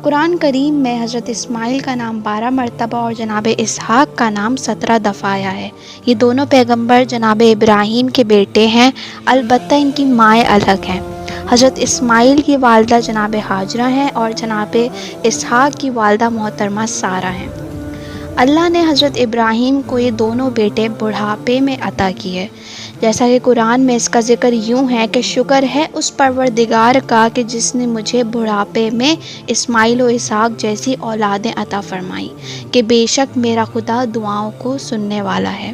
قرآن کریم میں حضرت اسماعیل کا نام 12 مرتبہ اور جناب اسحاق کا نام 17 دفعہ آیا ہے۔ یہ دونوں پیغمبر جناب ابراہیم کے بیٹے ہیں، البتہ ان کی مائیں الگ ہیں۔ حضرت اسماعیل کی والدہ جناب ہاجرہ ہیں اور جناب اسحاق کی والدہ محترمہ سارہ ہیں۔ اللہ نے حضرت ابراہیم کو یہ دونوں بیٹے بڑھاپے میں عطا کیے، جیسا کہ قرآن میں اس کا ذکر یوں ہے کہ شکر ہے اس پروردگار کا کہ جس نے مجھے بڑھاپے میں اسماعیل و اسحاق جیسی اولادیں عطا فرمائیں، کہ بے شک میرا خدا دعاؤں کو سننے والا ہے۔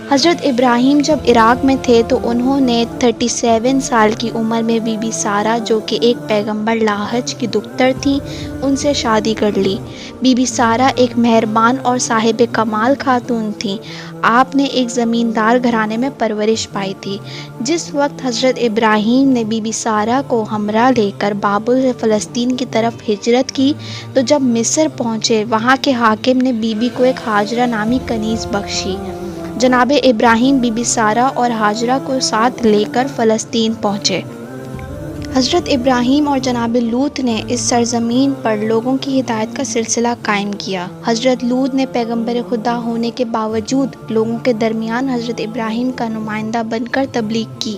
حضرت ابراہیم جب عراق میں تھے تو انہوں نے 37 سال کی عمر میں بی بی سارہ جو کہ ایک پیغمبر لاحج کی دختر تھیں ان سے شادی کر لی۔ بی بی سارہ ایک مہربان اور صاحب کمال خاتون تھیں۔ آپ نے ایک زمیندار گھرانے میں پرورش پائی تھی۔ جس وقت حضرت ابراہیم نے بی بی سارہ کو ہمراہ لے کر بابل سے فلسطین کی طرف ہجرت کی تو جب مصر پہنچے وہاں کے حاکم نے بی بی کو ایک ہاجرہ نامی کنیز بخشی۔ جناب ابراہیم بی بی سارہ اور ہاجرہ کو ساتھ لے کر فلسطین پہنچے۔ حضرت ابراہیم اور جناب لوط نے اس سرزمین پر لوگوں کی ہدایت کا سلسلہ قائم کیا۔ حضرت لوط نے پیغمبر خدا ہونے کے باوجود لوگوں کے درمیان حضرت ابراہیم کا نمائندہ بن کر تبلیغ کی۔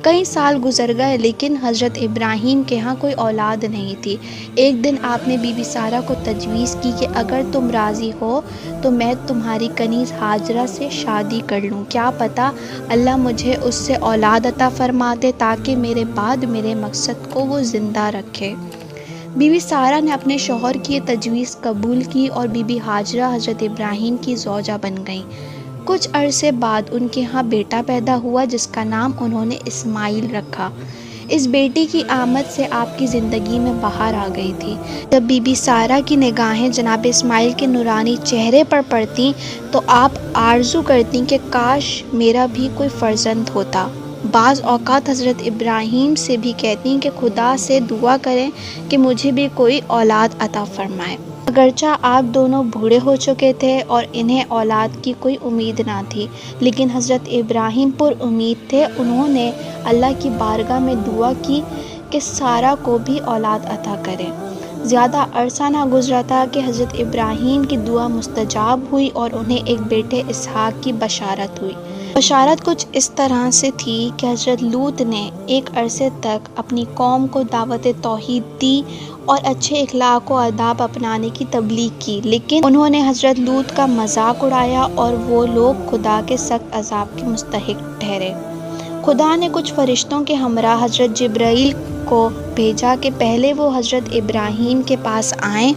کئی سال گزر گئے لیکن حضرت ابراہیم کے ہاں کوئی اولاد نہیں تھی۔ ایک دن آپ نے بی بی سارہ کو تجویز کی کہ اگر تم راضی ہو تو میں تمہاری کنیز ہاجرہ سے شادی کر لوں، کیا پتہ اللہ مجھے اس سے اولاد عطا فرما دے تاکہ میرے بعد میرے مقصد کو وہ زندہ رکھے۔ بی بی سارہ نے اپنے شوہر کی یہ تجویز قبول کی اور بی بی ہاجرہ حضرت ابراہیم کی زوجہ بن گئیں۔ کچھ عرصے بعد ان کے ہاں بیٹا پیدا ہوا جس کا نام انہوں نے اسماعیل رکھا۔ اس بیٹی کی آمد سے آپ کی زندگی میں بہار آ گئی تھی۔ جب بی بی سارہ کی نگاہیں جناب اسماعیل کے نورانی چہرے پر پڑتیں تو آپ آرزو کرتیں کہ کاش میرا بھی کوئی فرزند ہوتا۔ بعض اوقات حضرت ابراہیم سے بھی کہتیں کہ خدا سے دعا کریں کہ مجھے بھی کوئی اولاد عطا فرمائے۔ اگرچہ آپ دونوں بوڑھے ہو چکے تھے اور انہیں اولاد کی کوئی امید نہ تھی، لیکن حضرت ابراہیم پر امید تھے۔ انہوں نے اللہ کی بارگاہ میں دعا کی کہ سارہ کو بھی اولاد عطا کرے۔ زیادہ عرصہ نہ گزرا تھا کہ حضرت ابراہیم کی دعا مستجاب ہوئی اور انہیں ایک بیٹے اسحاق کی بشارت ہوئی۔ بشارت کچھ اس طرح سے تھی کہ حضرت لوط نے ایک عرصے تک اپنی قوم کو دعوت توحید دی اور اچھے اخلاق و آداب اپنانے کی تبلیغ کی، لیکن انہوں نے حضرت لوط کا مذاق اڑایا اور وہ لوگ خدا کے سخت عذاب کے مستحق ٹھہرے۔ خدا نے کچھ فرشتوں کے ہمراہ حضرت جبرائیل کو بھیجا کہ پہلے وہ حضرت ابراہیم کے پاس آئیں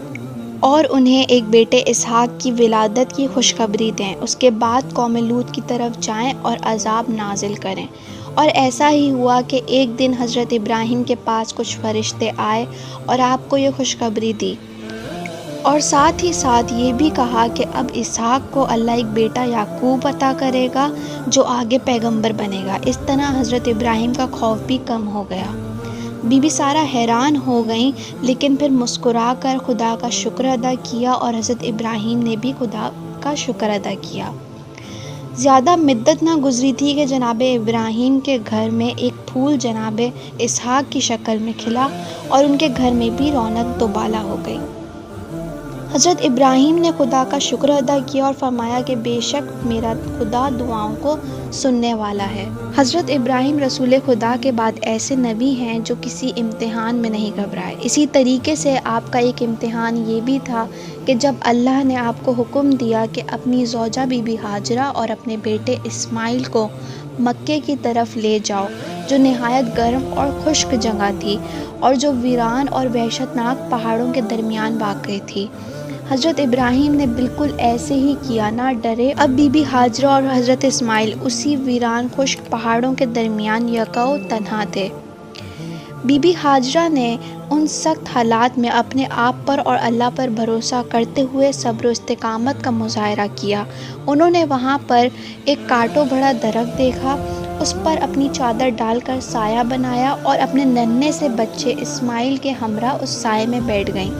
اور انہیں ایک بیٹے اسحاق کی ولادت کی خوشخبری دیں، اس کے بعد قوم لوط کی طرف جائیں اور عذاب نازل کریں۔ اور ایسا ہی ہوا کہ ایک دن حضرت ابراہیم کے پاس کچھ فرشتے آئے اور آپ کو یہ خوشخبری دی اور ساتھ ہی ساتھ یہ بھی کہا کہ اب اسحاق کو اللہ ایک بیٹا یعقوب عطا کرے گا جو آگے پیغمبر بنے گا۔ اس طرح حضرت ابراہیم کا خوف بھی کم ہو گیا۔ بی بی سارہ حیران ہو گئیں لیکن پھر مسکرا کر خدا کا شکر ادا کیا اور حضرت ابراہیم نے بھی خدا کا شکر ادا کیا۔ زیادہ مدت نہ گزری تھی کہ جناب ابراہیم کے گھر میں ایک پھول جناب اسحاق کی شکل میں کھلا اور ان کے گھر میں بھی رونق دوبالا ہو گئی۔ حضرت ابراہیم نے خدا کا شکر ادا کیا اور فرمایا کہ بے شک میرا خدا دعاؤں کو سننے والا ہے۔ حضرت ابراہیم رسول خدا کے بعد ایسے نبی ہیں جو کسی امتحان میں نہیں گھبرائے۔ اسی طریقے سے آپ کا ایک امتحان یہ بھی تھا کہ جب اللہ نے آپ کو حکم دیا کہ اپنی زوجہ بی بی ہاجرہ اور اپنے بیٹے اسماعیل کو مکے کی طرف لے جاؤ جو نہایت گرم اور خشک جگہ تھی اور جو ویران اور وحشت ناک پہاڑوں کے درمیان واقع تھی، حضرت ابراہیم نے بالکل ایسے ہی کیا، نہ ڈرے۔ اب بی بی ہاجرہ اور حضرت اسماعیل اسی ویران خشک پہاڑوں کے درمیان یکا و تنہا تھے۔ بی بی ہاجرہ نے ان سخت حالات میں اپنے آپ پر اور اللہ پر بھروسہ کرتے ہوئے صبر و استقامت کا مظاہرہ کیا۔ انہوں نے وہاں پر ایک کانٹوں بھرا درخت دیکھا، اس پر اپنی چادر ڈال کر سایہ بنایا اور اپنے ننھے سے بچے اسماعیل کے ہمراہ اس سائے میں بیٹھ گئیں۔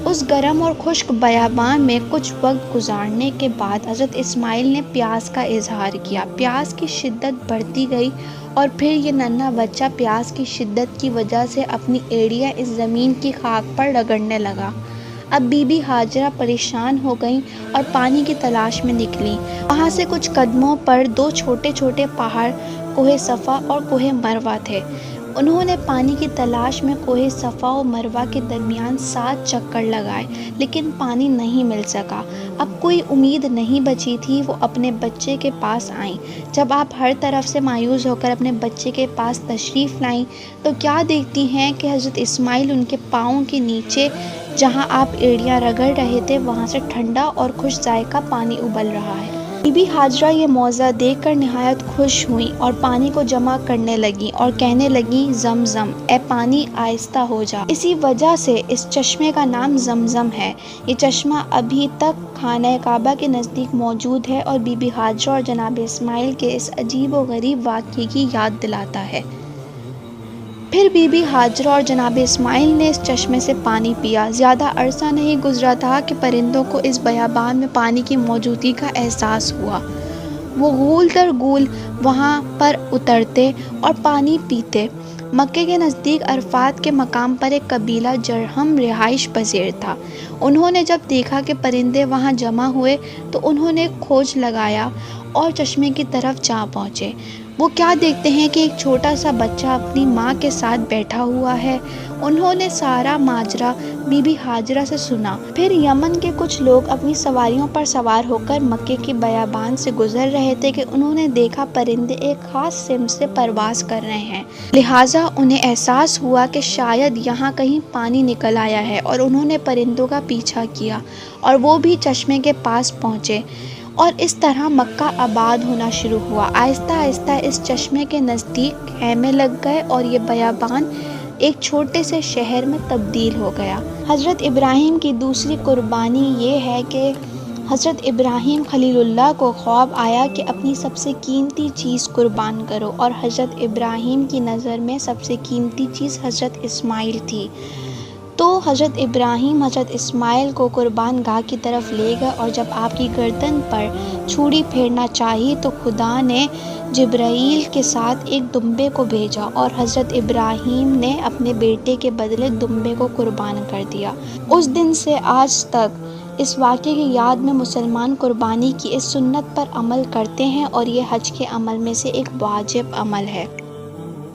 اس گرم اور خشک بیابان میں کچھ وقت گزارنے کے بعد حضرت اسماعیل نے پیاس کا اظہار کیا۔ پیاس کی شدت بڑھتی گئی اور پھر یہ ننھا بچہ پیاس کی شدت کی وجہ سے اپنی ایڑیاں اس زمین کی خاک پر رگڑنے لگا۔ اب بی بی ہاجرہ پریشان ہو گئیں اور پانی کی تلاش میں نکلیں۔ وہاں سے کچھ قدموں پر دو چھوٹے چھوٹے پہاڑ کوہ صفا اور کوہ مروہ تھے۔ انہوں نے پانی کی تلاش میں کوہ صفا و مروہ کے درمیان 7 چکر لگائے لیکن پانی نہیں مل سکا۔ اب کوئی امید نہیں بچی تھی۔ وہ اپنے بچے کے پاس آئیں۔ جب آپ ہر طرف سے مایوس ہو کر اپنے بچے کے پاس تشریف لائیں تو کیا دیکھتی ہیں کہ حضرت اسماعیل ان کے پاؤں کے نیچے جہاں آپ ایڑیاں رگڑ رہے تھے وہاں سے ٹھنڈا اور خوش ذائقہ پانی ابل رہا ہے۔ بی بی ہاجرہ یہ معجزہ دیکھ کر نہایت خوش ہوئیں اور پانی کو جمع کرنے لگیں اور کہنے لگیں، زمزم، اے پانی آہستہ ہو جا۔ اسی وجہ سے اس چشمے کا نام زمزم ہے۔ یہ چشمہ ابھی تک خانہ کعبہ کے نزدیک موجود ہے اور بی بی ہاجرہ اور جناب اسماعیل کے اس عجیب و غریب واقعے کی یاد دلاتا ہے۔ پھر بی بی ہاجرہ اور جناب اسماعیل نے اس چشمے سے پانی پیا۔ زیادہ عرصہ نہیں گزرا تھا کہ پرندوں کو اس بیابان میں پانی کی موجودگی کا احساس ہوا۔ وہ غول در غول وہاں پر اترتے اور پانی پیتے۔ مکے کے نزدیک عرفات کے مقام پر ایک قبیلہ جرہم رہائش پذیر تھا۔ انہوں نے جب دیکھا کہ پرندے وہاں جمع ہوئے تو انہوں نے کھوج لگایا اور چشمے کی طرف جا پہنچے۔ وہ کیا دیکھتے ہیں کہ ایک چھوٹا سا بچہ اپنی ماں کے ساتھ بیٹھا ہوا ہے۔ انہوں نے سارا ماجرا بی بی ہاجرہ سے سنا۔ پھر یمن کے کچھ لوگ اپنی سواریوں پر سوار ہو کر مکے کی بیابان سے گزر رہے تھے کہ انہوں نے دیکھا پرندے ایک خاص سمت سے پرواز کر رہے ہیں، لہٰذا انہیں احساس ہوا کہ شاید یہاں کہیں پانی نکل آیا ہے اور انہوں نے پرندوں کا پیچھا کیا اور وہ بھی چشمے کے پاس پہنچے اور اس طرح مکہ آباد ہونا شروع ہوا۔ آہستہ آہستہ اس چشمے کے نزدیک خیمے لگ گئے اور یہ بیابان ایک چھوٹے سے شہر میں تبدیل ہو گیا۔ حضرت ابراہیم کی دوسری قربانی یہ ہے کہ حضرت ابراہیم خلیل اللہ کو خواب آیا کہ اپنی سب سے قیمتی چیز قربان کرو، اور حضرت ابراہیم کی نظر میں سب سے قیمتی چیز حضرت اسماعیل تھی۔ تو حضرت ابراہیم حضرت اسماعیل کو قربان گاہ کی طرف لے گئے اور جب آپ کی گردن پر چھری پھیرنا چاہی تو خدا نے جبرائیل کے ساتھ ایک دمبے کو بھیجا اور حضرت ابراہیم نے اپنے بیٹے کے بدلے دمبے کو قربان کر دیا۔ اس دن سے آج تک اس واقعے کی یاد میں مسلمان قربانی کی اس سنت پر عمل کرتے ہیں اور یہ حج کے عمل میں سے ایک واجب عمل ہے۔